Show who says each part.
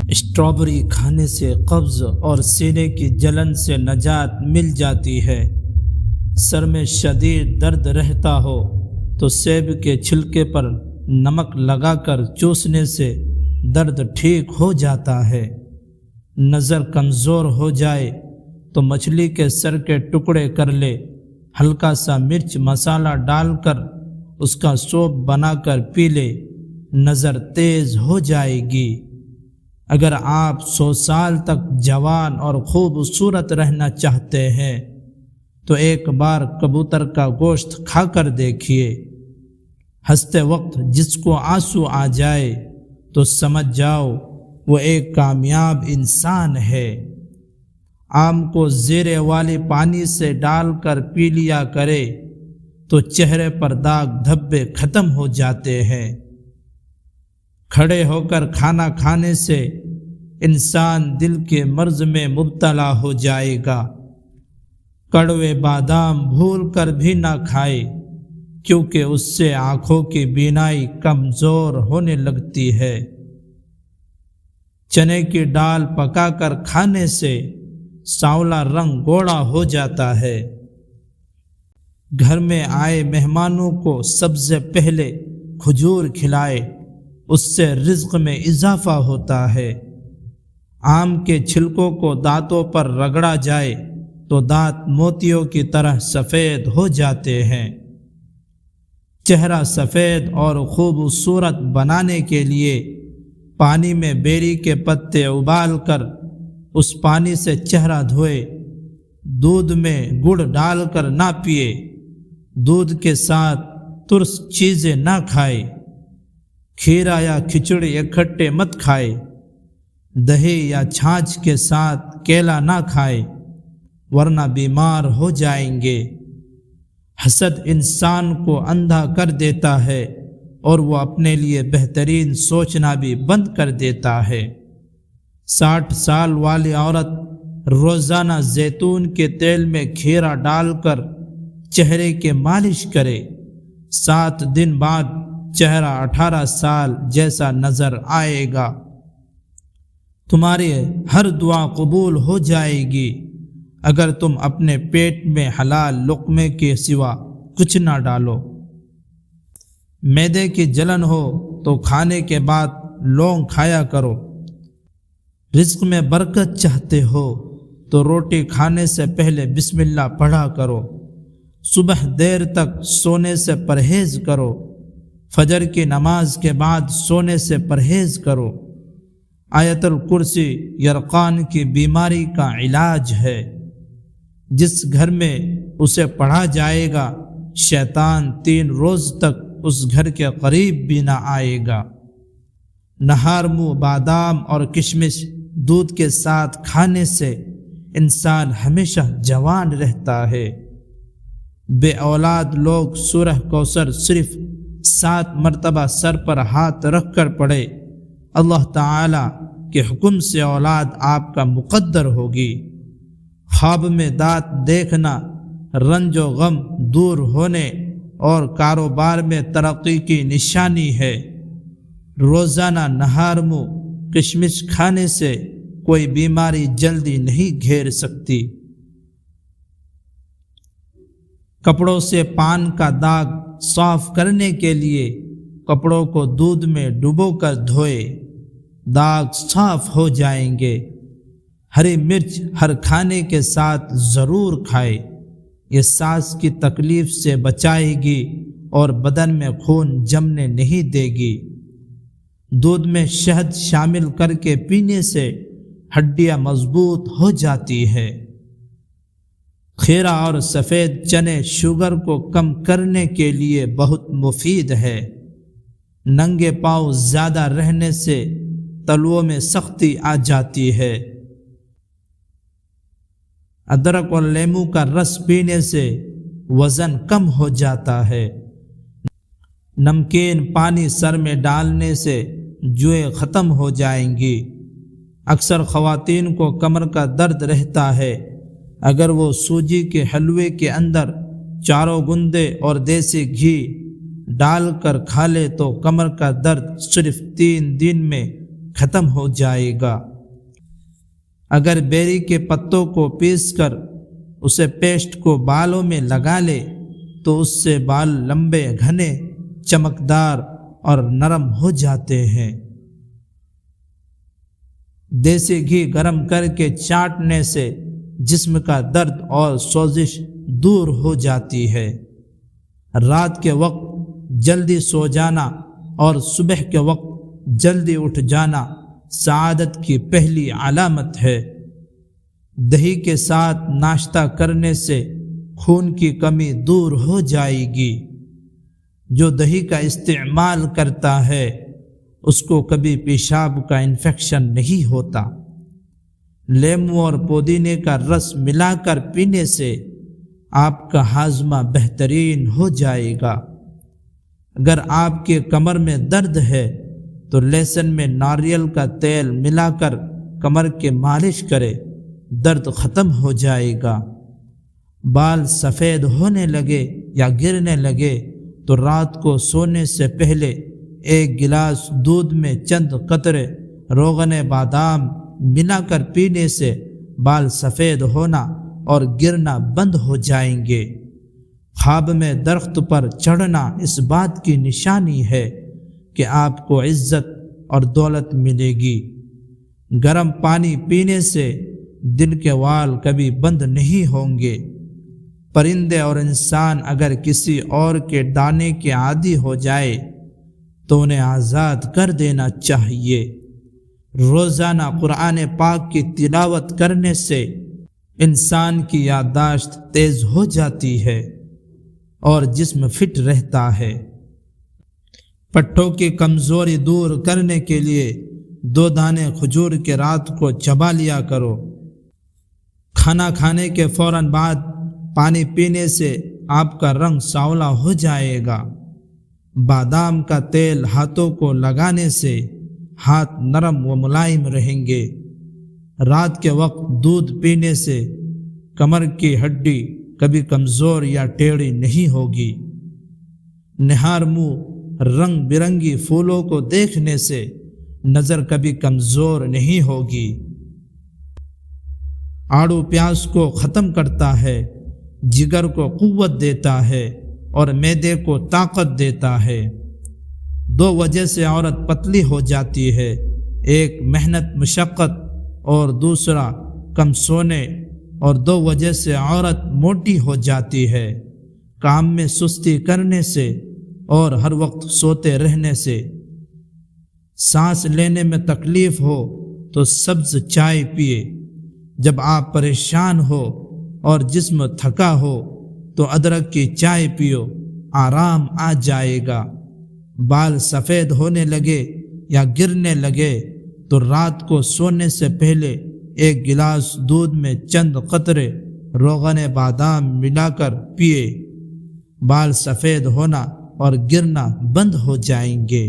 Speaker 1: Strawberry کھانے سے قبض اور سینے کی جلن سے نجات مل جاتی ہے۔ سر میں شدید درد رہتا ہو تو سیب کے چھلکے پر نمک لگا کر چوسنے سے درد ٹھیک ہو جاتا ہے۔ نظر کمزور ہو جائے تو مچھلی کے سر کے ٹکڑے کر لے، ہلکا سا مرچ مسالہ ڈال کر اس کا سوپ بنا کر پی لے، نظر تیز ہو جائے گی۔ اگر آپ 100 سال تک جوان اور خوبصورت رہنا چاہتے ہیں تو ایک بار کبوتر کا گوشت کھا کر دیکھیے۔ ہنستے وقت جس کو آنسو آ جائے تو سمجھ جاؤ وہ ایک کامیاب انسان ہے۔ آم کو زیرے والے پانی سے ڈال کر پی لیا کرے تو چہرے پر داغ دھبے ختم ہو جاتے ہیں۔ کھڑے ہو کر کھانا کھانے سے انسان دل کے مرض میں مبتلا ہو جائے گا۔ کڑوے بادام بھول کر بھی نہ کھائے کیونکہ اس سے آنکھوں کی بینائی کمزور ہونے لگتی ہے۔ چنے کی دال پکا کر کھانے سے سانولا رنگ گوڑا ہو جاتا ہے۔ گھر میں آئے مہمانوں کو سب سے پہلے کھجور کھلائے، اس سے رزق میں اضافہ ہوتا ہے۔ آم کے چھلکوں کو دانتوں پر رگڑا جائے تو دانت موتیوں کی طرح سفید ہو جاتے ہیں۔ چہرہ سفید اور خوبصورت بنانے کے لیے پانی میں بیری کے پتے ابال کر اس پانی سے چہرہ دھوئے، دودھ میں گڑ ڈال کر نہ پیے، دودھ کے ساتھ ترس چیزیں نہ کھائے، کھیرا یا کھچڑی اکٹھے مت کھائے، دہی یا چھاچھ کے ساتھ کیلا نہ کھائے ورنہ بیمار ہو جائیں گے۔ حسد انسان کو اندھا کر دیتا ہے اور وہ اپنے لیے بہترین سوچنا بھی بند کر دیتا ہے۔ 60 سال والی عورت روزانہ زیتون کے تیل میں کھیرا ڈال کر چہرے کے مالش کرے، 7 دن بعد چہرہ 18 سال جیسا نظر آئے گا۔ تمہاری ہر دعا قبول ہو جائے گی اگر تم اپنے پیٹ میں حلال لقمے کے سوا کچھ نہ ڈالو۔ معدے کی جلن ہو تو کھانے کے بعد لونگ کھایا کرو۔ رزق میں برکت چاہتے ہو تو روٹی کھانے سے پہلے بسم اللہ پڑھا کرو۔ صبح دیر تک سونے سے پرہیز کرو۔ فجر کی نماز کے بعد سونے سے پرہیز کرو۔ آیت الکرسی یرقان کی بیماری کا علاج ہے۔ جس گھر میں اسے پڑھا جائے گا شیطان 3 روز تک اس گھر کے قریب بھی نہ آئے گا۔ نہار منہ بادام اور کشمش دودھ کے ساتھ کھانے سے انسان ہمیشہ جوان رہتا ہے۔ بے اولاد لوگ سورہ کوثر صرف 7 مرتبہ سر پر ہاتھ رکھ کر پڑھے، اللہ تعالی کے حکم سے اولاد آپ کا مقدر ہوگی۔ خواب میں دانت دیکھنا رنج و غم دور ہونے اور کاروبار میں ترقی کی نشانی ہے۔ روزانہ نہار منہ کشمش کھانے سے کوئی بیماری جلدی نہیں گھیر سکتی۔ کپڑوں سے پان کا داغ صاف کرنے کے لیے کپڑوں کو دودھ میں ڈبو کر دھوئے، داغ صاف ہو جائیں گے۔ ہری مرچ ہر کھانے کے ساتھ ضرور کھائے، یہ سانس کی تکلیف سے بچائے گی اور بدن میں خون جمنے نہیں دے گی۔ دودھ میں شہد شامل کر کے پینے سے ہڈیاں مضبوط ہو جاتی ہے۔ کھیرا اور سفید چنے شوگر کو کم کرنے کے لیے بہت مفید ہے۔ ننگے پاؤں زیادہ رہنے سے تلوؤں میں سختی آ جاتی ہے۔ ادرک اور لیموں کا رس پینے سے وزن کم ہو جاتا ہے۔ نمکین پانی سر میں ڈالنے سے جوئیں ختم ہو جائیں گی۔ اکثر خواتین کو کمر کا درد رہتا ہے، اگر وہ سوجی کے حلوے کے اندر چاروں گندے اور دیسی گھی ڈال کر کھا لے تو کمر کا درد صرف 3 دن میں ختم ہو جائے گا۔ اگر بیری کے پتوں کو پیس کر اسے پیسٹ کو بالوں میں لگا لے تو اس سے بال لمبے، گھنے، چمکدار اور نرم ہو جاتے ہیں۔ دیسی گھی گرم کر کے چاٹنے سے جسم کا درد اور سوزش دور ہو جاتی ہے۔ رات کے وقت جلدی سو جانا اور صبح کے وقت جلدی اٹھ جانا سعادت کی پہلی علامت ہے۔ دہی کے ساتھ ناشتہ کرنے سے خون کی کمی دور ہو جائے گی۔ جو دہی کا استعمال کرتا ہے اس کو کبھی پیشاب کا انفیکشن نہیں ہوتا۔ لیموں اور پودینے کا رس ملا کر پینے سے آپ کا ہاضمہ بہترین ہو جائے گا۔ اگر آپ کے کمر میں درد ہے تو لہسن میں ناریل کا تیل ملا کر کمر کے مالش کرے، درد ختم ہو جائے گا۔ بال سفید ہونے لگے یا گرنے لگے تو رات کو سونے سے پہلے ایک گلاس دودھ میں چند قطرے روغن بادام ملا کر پینے سے بال سفید ہونا اور گرنا بند ہو جائیں گے۔ خواب میں درخت پر چڑھنا اس بات کی نشانی ہے کہ آپ کو عزت اور دولت ملے گی۔ گرم پانی پینے سے دل کے وال کبھی بند نہیں ہوں گے۔ پرندے اور انسان اگر کسی اور کے دانے کے عادی ہو جائے تو انہیں آزاد کر دینا چاہیے۔ روزانہ قرآن پاک کی تلاوت کرنے سے انسان کی یادداشت تیز ہو جاتی ہے اور جسم فٹ رہتا ہے۔ پٹھوں کی کمزوری دور کرنے کے لیے 2 دانے کھجور کے رات کو چبا لیا کرو۔ کھانا کھانے کے فوراً بعد پانی پینے سے آپ کا رنگ سانولا ہو جائے گا۔ بادام کا تیل ہاتھوں کو لگانے سے ہاتھ نرم و ملائم رہیں گے۔ رات کے وقت دودھ پینے سے کمر کی ہڈی کبھی کمزور یا ٹیڑھی نہیں ہوگی۔ نہار منہ رنگ برنگی پھولوں کو دیکھنے سے نظر کبھی کمزور نہیں ہوگی۔ آڑو پیاس کو ختم کرتا ہے، جگر کو قوت دیتا ہے اور معدے کو طاقت دیتا ہے۔ 2 وجہ سے عورت پتلی ہو جاتی ہے، ایک محنت مشقت اور دوسرا کم سونے، اور 2 وجہ سے عورت موٹی ہو جاتی ہے، کام میں سستی کرنے سے اور ہر وقت سوتے رہنے سے۔ سانس لینے میں تکلیف ہو تو سبز چائے پیے۔ جب آپ پریشان ہو اور جسم تھکا ہو تو ادرک کی چائے پیو، آرام آ جائے گا۔ بال سفید ہونے لگے یا گرنے لگے تو رات کو سونے سے پہلے ایک گلاس دودھ میں چند قطرے روغن بادام ملا کر پیے، بال سفید ہونا اور گرنا بند ہو جائیں گے۔